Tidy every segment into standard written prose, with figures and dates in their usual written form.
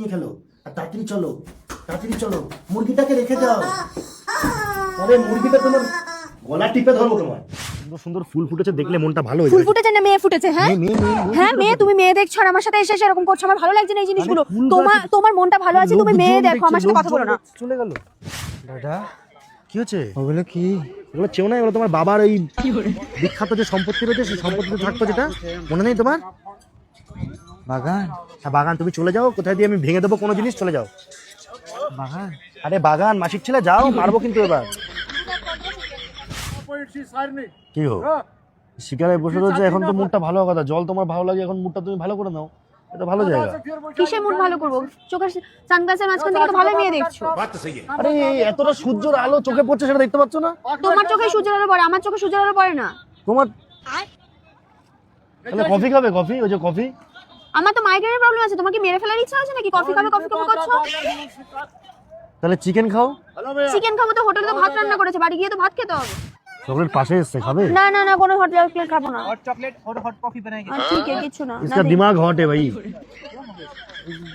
নিয়ে খেলো। আর তাড়াতাড়ি চলো, মুরগিটাকে রেখে দাও। আরে মুরগিটা তোমার গলা টিপে ধরবো তোমার। সুন্দর সুন্দর ফুল ফুটেছে, দেখলে মনটা ভালো হয়ে ফুল যায়। ফুটেছে না মেয়ে ফুটেছে? হ্যাঁ হ্যাঁ মেয়ে, তুমি মেয়ে দেখছো আর আমার সাথে এসে এরকম করছো, আমার ভালো লাগছে না এই জিনিসগুলো। তোমার মনটা ভালো আছে, তুমি মেয়ে দেখো, আমার সাথে কথা বলো না। চলে গেল দাদা, কি হচ্ছে? ওগুলো কি? এগুলো চেও না, এগুলো তোমার বাবার এই বিখ্যাত যে সম্পত্তি রয়েছে, সেই সম্পত্তিতে থাকতো, যেটা মনে নেই তোমার? বাগান? হ্যাঁ বাগান। তুমি চলে যাও, কোথায় দিয়ে আমি ভেঙে দেবো কোনো জিনিস, চলে যাও। বাগান? আরে বাগান, মাসিক ছেলে, যাও, মারবো কিন্তু এবার। কি হো শিকারে বসে রয়েছে, এখন তো মুডটা ভালো কথা, জল তোমার ভালো লাগে, এখন মুডটা তুমি ভালো করে নাও, এটা ভালো জায়গা। কিসে মুড ভালো করবো? চোখের সানগ্লাসের মাঝখান থেকে তো ভালো মেয়ে দেখছো। আরে এতটা সূর্যের আলো চোখে পড়ছে, সেটা দেখতে পাচ্ছ না? তোমার চোখে সূর্যের আলো পড়ে, আমার চোখে সূর্যের আলো পড়ে না। তোমার তাহলে কফি খাবে? কফি, ওই যে কফি। আমার তো মাইগ্রেনের প্রবলেম আছে, তোমার কি মেরে ফেলার ইচ্ছা আছে নাকি? কফি খাবে করছো? তাহলে চিকেন খাও। চিকেন খাবো তো হোটেলে তো ভাত রান্না করেছে, বাড়ি গিয়ে তো ভাত খেতে হবে। চকলেট পাশে এসছে, খাবে? না না না, কোনো হট চকলেট খাবো না। हॉट चॉकलेट और हॉट कॉफी बनाएंगे। ठीक है, किच्छु ना। इसका दिमाग हॉट है भाई,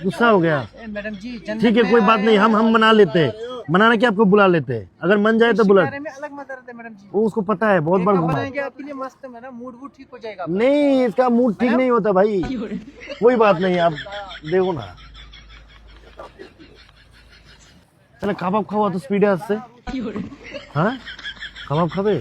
गुस्सा हो गया। मैडम जी ठीक है, कोई बात नहीं, हम मना लेते हैं, मनाने के आपको बुला लेते हैं, अगर मन जाए तो बुला। में अलग मत रहते मैडम जी। वो उसको पता है, बहुत बार घुमा है। बनाएंगे आपके लिए मस्त है ना, मूड वूड ठीक हो जाएगा। नहीं, इसका मूड ठीक नहीं होता भाई, कोई बात नहीं, आप देखो ना। चलो कबाब खाओ, तो स्पीडे আসছে। হ্যাঁ, কাবাব খাবে?